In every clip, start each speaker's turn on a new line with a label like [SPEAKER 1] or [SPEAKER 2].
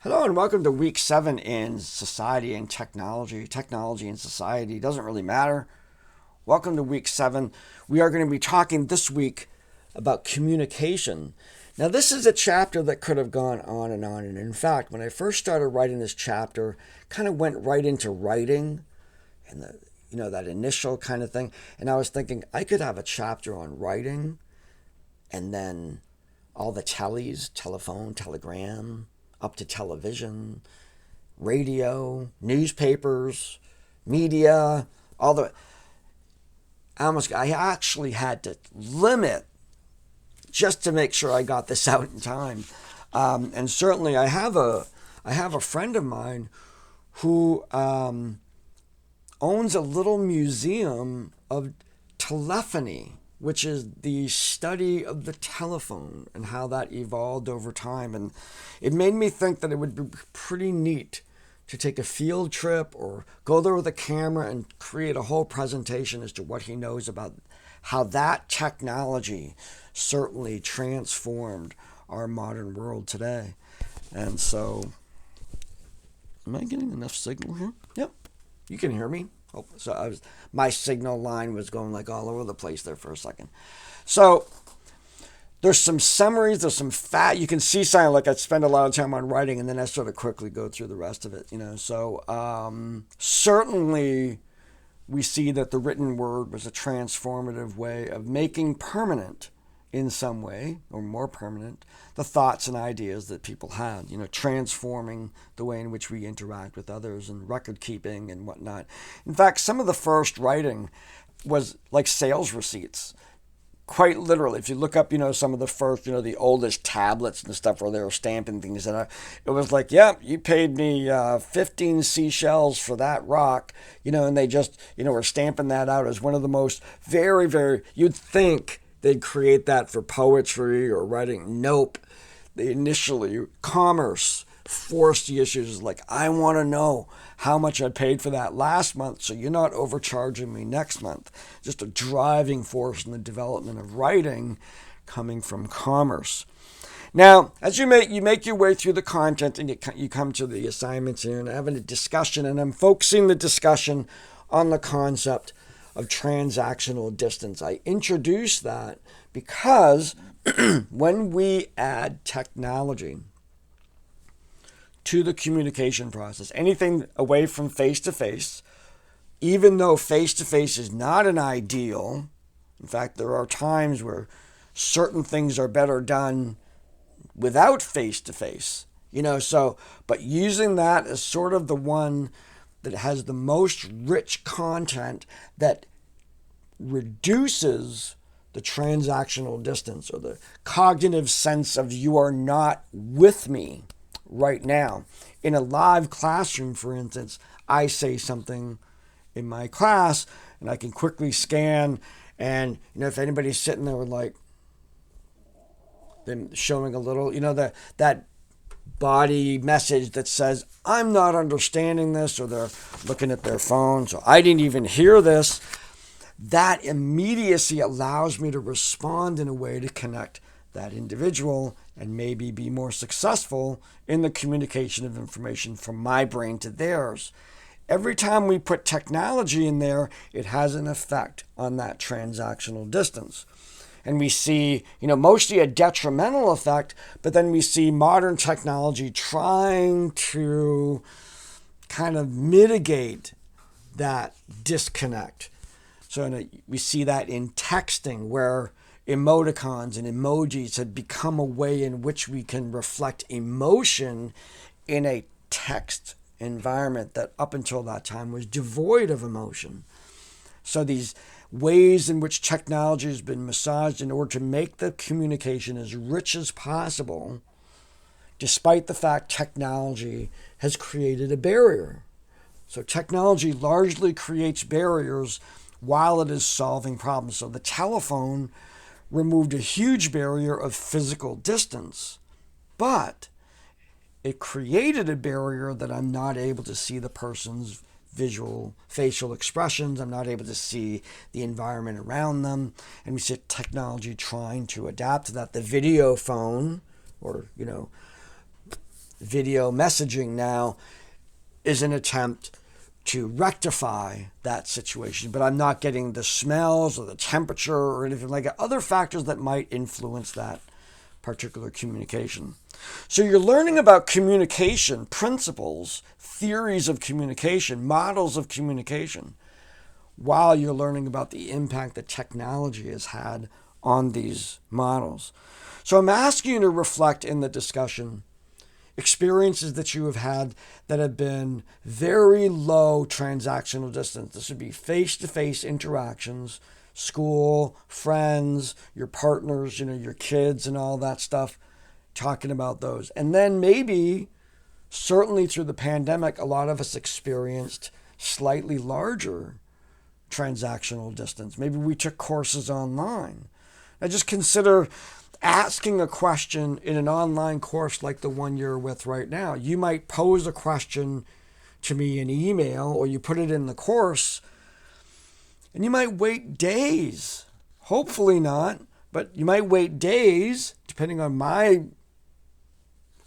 [SPEAKER 1] Hello and welcome to week 7 in society and technology. Technology and society doesn't really matter. Welcome to week 7. We are going to be talking this week about communication. Now, this is a chapter that could have gone on and on. And in fact, when I first started writing this chapter, kind of went right into writing and that initial kind of thing. And I was thinking I could have a chapter on writing and then all the tellies, telephone, telegram, up to television, radio, newspapers, media, all the. I actually had to limit just to make sure I got this out in time. And certainly, I have a friend of mine who owns a little museum of telephony, which is the study of the telephone and how that evolved over time. And it made me think that it would be pretty neat to take a field trip or go there with a camera and create a whole presentation as to what he knows about how that technology certainly transformed our modern world today. And so, am I getting enough signal here? Yep, you can hear me. Oh, so my signal line was going like all over the place there for a second. So there's some summaries, there's some you can see something like I spend a lot of time on writing and then I sort of quickly go through the rest of it, So certainly we see that the written word was a transformative way of making permanent in some way, or more permanent, the thoughts and ideas that people had, transforming the way in which we interact with others and record keeping and whatnot. In fact, some of the first writing was like sales receipts. Quite literally, if you look up, some of the first, the oldest tablets and stuff where they were stamping things, and it was like, yeah, you paid me 15 seashells for that rock, and they just, were stamping that out as one of the most very, very, you'd think they'd create that for poetry or writing. Nope. They initially, commerce forced the issues like, I want to know how much I paid for that last month so you're not overcharging me next month. Just a driving force in the development of writing coming from commerce. Now, as you make your way through the content and you come to the assignments here and having a discussion, and I'm focusing the discussion on the concept of transactional distance. I introduce that because when we add technology to the communication process, anything away from face-to-face, even though face-to-face is not an ideal, in fact, there are times where certain things are better done without face-to-face, but using that as sort of the one that has the most rich content that reduces the transactional distance or the cognitive sense of you are not with me right now. In a live classroom, for instance, I say something in my class and I can quickly scan, and if anybody's sitting there with like them showing a little, that body message that says, I'm not understanding this, or they're looking at their phone, so I didn't even hear this. That immediacy allows me to respond in a way to connect that individual and maybe be more successful in the communication of information from my brain to theirs. Every time we put technology in there, it has an effect on that transactional distance. And we see, mostly a detrimental effect, but then we see modern technology trying to kind of mitigate that disconnect. So we see that in texting, where emoticons and emojis have become a way in which we can reflect emotion in a text environment that up until that time was devoid of emotion. So these ways in which technology has been massaged in order to make the communication as rich as possible, despite the fact technology has created a barrier. So technology largely creates barriers while it is solving problems. So the telephone removed a huge barrier of physical distance, but it created a barrier that I'm not able to see the person's visual facial expressions. I'm not able to see the environment around them. And we see technology trying to adapt to that. The video phone, or, video messaging now is an attempt to rectify that situation, but I'm not getting the smells or the temperature or anything like that, other factors that might influence that particular communication. So you're learning about communication principles, theories of communication, models of communication, while you're learning about the impact that technology has had on these models. So I'm asking you to reflect in the discussion experiences that you have had that have been very low transactional distance. This would be face-to-face interactions, school, friends, your partners, your kids and all that stuff, talking about those. And then maybe, certainly through the pandemic, a lot of us experienced slightly larger transactional distance. Maybe we took courses online. Now just consider asking a question in an online course like the one you're with right now. You might pose a question to me in email, or you put it in the course, and you might wait days. Hopefully not, but you might wait days, depending on my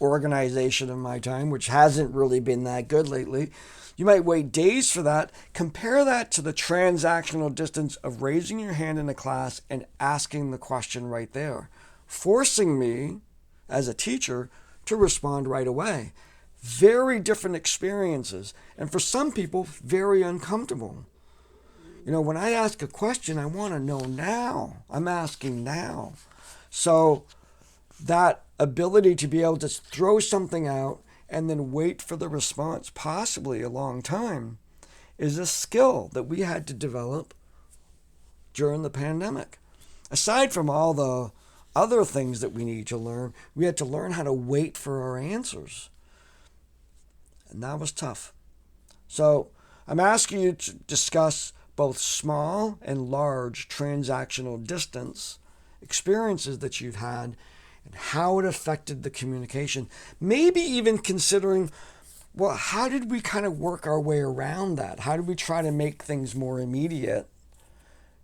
[SPEAKER 1] organization of my time, which hasn't really been that good lately. You might wait days for that. Compare that to the transactional distance of raising your hand in a class and asking the question right there, forcing me as a teacher to respond right away. Very different experiences, and for some people, very uncomfortable. When I ask a question, I want to know now. I'm asking now. So that ability to be able to throw something out and then wait for the response, possibly a long time, is a skill that we had to develop during the pandemic. Aside from all the other things that we need to learn, we had to learn how to wait for our answers. And that was tough. So I'm asking you to discuss both small and large transactional distance experiences that you've had and how it affected the communication. Maybe even considering, well, how did we kind of work our way around that? How did we try to make things more immediate?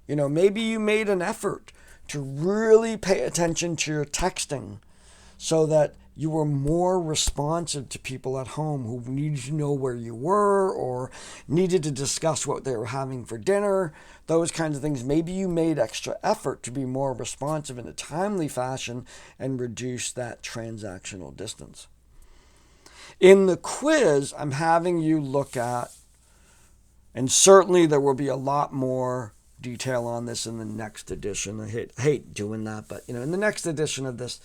[SPEAKER 1] Maybe you made an effort to really pay attention to your texting so that you were more responsive to people at home who needed to know where you were or needed to discuss what they were having for dinner, those kinds of things. Maybe you made extra effort to be more responsive in a timely fashion and reduce that transactional distance. In the quiz, I'm having you look at, and certainly there will be a lot more detail on this in the next edition. I hate doing that, but in the next edition of this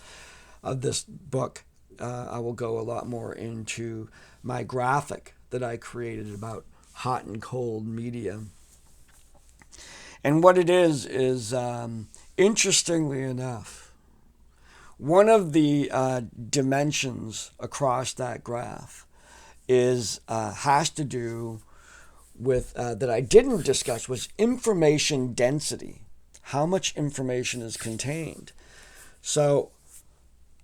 [SPEAKER 1] book, I will go a lot more into my graphic that I created about hot and cold media. And what it is interestingly enough, one of the dimensions across that graph has to do with that I didn't discuss was information density. How much information is contained? So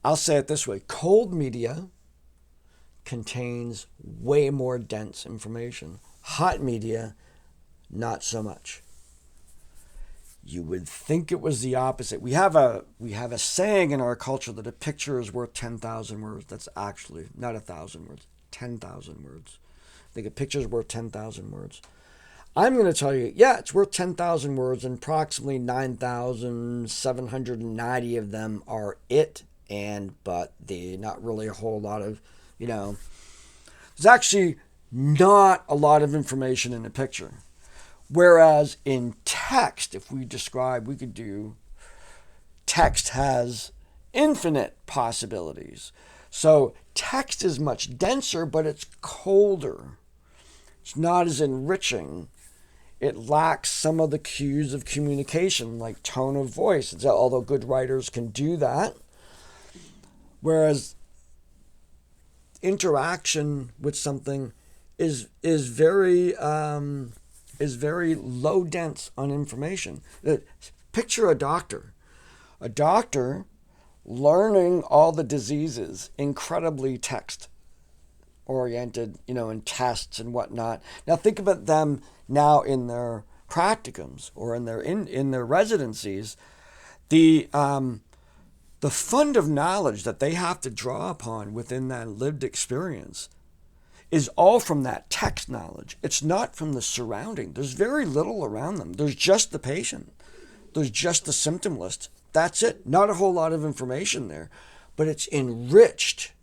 [SPEAKER 1] I'll say it this way. Cold media contains way more dense information. Hot media, not so much. You would think it was the opposite. We have a saying in our culture that a picture is worth 10,000 words. That's actually not 1,000 words, 10,000 words. I think a picture is worth 10,000 words. I'm going to tell you, yeah, it's worth 10,000 words, and approximately 9,790 of them are it, but not really a whole lot of, there's actually not a lot of information in a picture. Whereas in text, if we could do, text has infinite possibilities. So text is much denser, but it's colder. It's not as enriching. It lacks some of the cues of communication, like tone of voice, although good writers can do that. Whereas interaction with something is very low dense on information. Picture a doctor. A doctor learning all the diseases, incredibly text oriented, in tests and whatnot. Now think about them now in their practicums or in their residencies. The the fund of knowledge that they have to draw upon within that lived experience is all from that text knowledge. It's not from the surrounding. There's very little around them. There's just the patient. There's just the symptom list. That's it. Not a whole lot of information there, but it's enriched.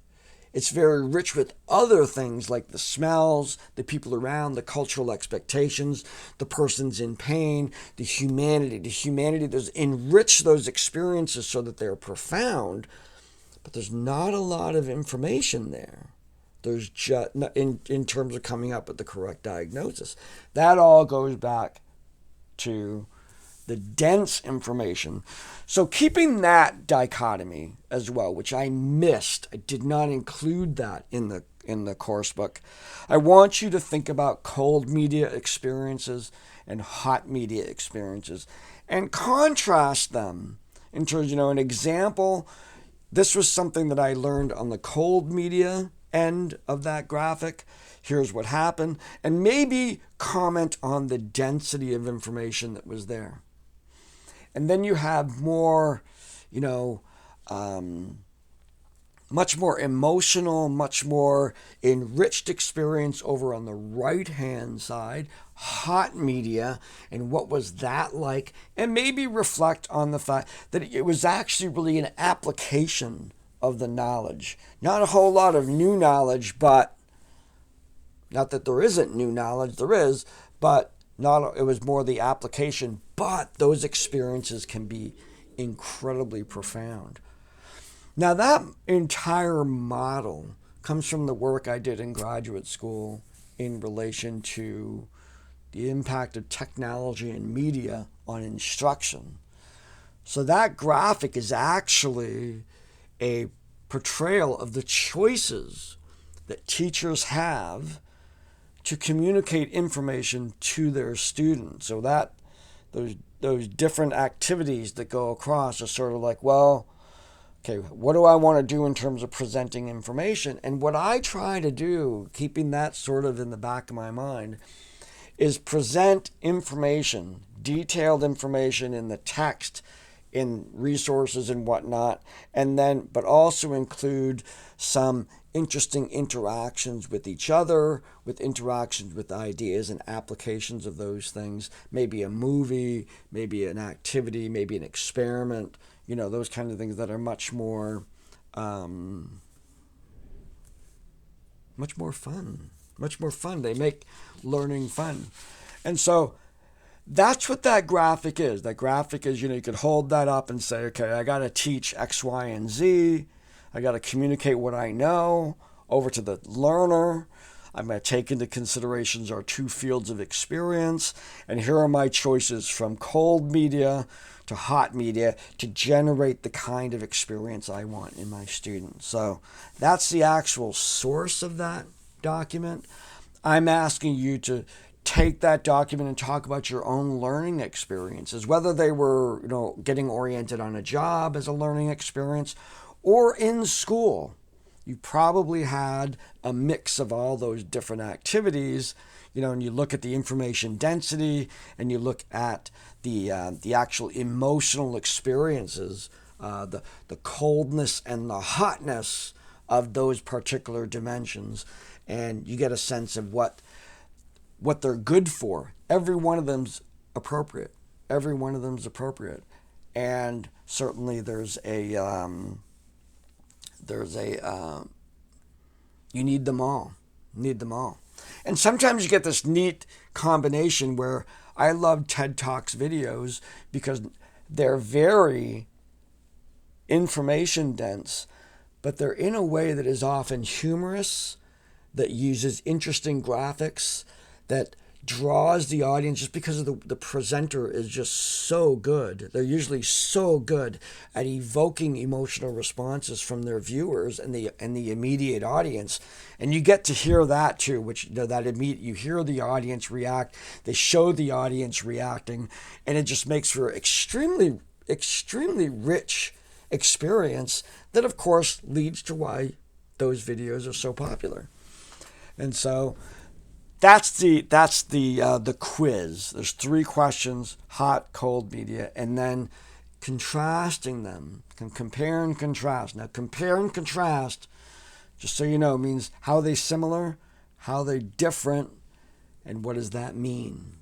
[SPEAKER 1] It's very rich with other things like the smells, the people around, the cultural expectations, the person's in pain, the humanity. There's enrich those experiences so that they're profound, but there's not a lot of information there. There's just in terms of coming up with the correct diagnosis. That all goes back to the dense information. So keeping that dichotomy as well, which I missed, I did not include that in the course book. I want you to think about cold media experiences and hot media experiences and contrast them in terms, an example. This was something that I learned on the cold media end of that graphic. Here's what happened, and maybe comment on the density of information that was there. And then you have more, much more emotional, much more enriched experience over on the right-hand side, hot media, and what was that like? And maybe reflect on the fact that it was actually really an application of the knowledge. Not a whole lot of new knowledge, but not that there isn't new knowledge, there is, but it was more the application, but those experiences can be incredibly profound. Now, that entire model comes from the work I did in graduate school in relation to the impact of technology and media on instruction. So that graphic is actually a portrayal of the choices that teachers have to communicate information to their students. So that those different activities that go across are sort of like, well, okay, what do I want to do in terms of presenting information? And what I try to do, keeping that sort of in the back of my mind, is present information, detailed information in the text, in resources and whatnot, but also include some interesting interactions with each other, with interactions with ideas and applications of those things, maybe a movie, maybe an activity, maybe an experiment, those kind of things that are much more fun. They make learning fun. And so that's what that graphic is. That graphic is, you could hold that up and say, okay, I got to teach X, Y, and Z. I got to communicate what I know over to the learner. I'm going to take into considerations our two fields of experience. And here are my choices from cold media to hot media to generate the kind of experience I want in my students. So that's the actual source of that document. I'm asking you to take that document and talk about your own learning experiences, whether they were, getting oriented on a job as a learning experience or in school. You probably had a mix of all those different activities, and you look at the information density and you look at the actual emotional experiences, the coldness and the hotness of those particular dimensions, and you get a sense of what they're good for. Every one of them's appropriate. And certainly you need them all. And sometimes you get this neat combination where I love TED Talks videos because they're very information dense, but they're in a way that is often humorous, that uses interesting graphics, that draws the audience just because of the presenter is just so good. They're usually so good at evoking emotional responses from their viewers and the immediate audience. And you get to hear that too, which you hear the audience react, they show the audience reacting, and it just makes for extremely, extremely rich experience that of course leads to why those videos are so popular. And so that's the quiz. There's 3 questions: hot, cold media, and then contrasting them, can compare and contrast. Now, compare and contrast, just so you know, means how are they similar, how are they different, and what does that mean?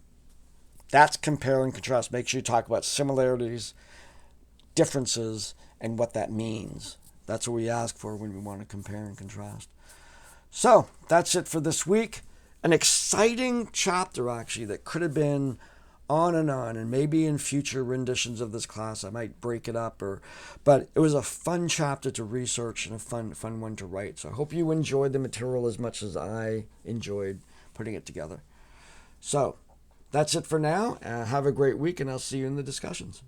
[SPEAKER 1] That's compare and contrast. Make sure you talk about similarities, differences, and what that means. That's what we ask for when we want to compare and contrast. So, that's it for this week. An exciting chapter, actually, that could have been on, and maybe in future renditions of this class I might break it up, but it was a fun chapter to research and a fun one to write. So I hope you enjoyed the material as much as I enjoyed putting it together. So that's it for now. Have a great week, and I'll see you in the discussions.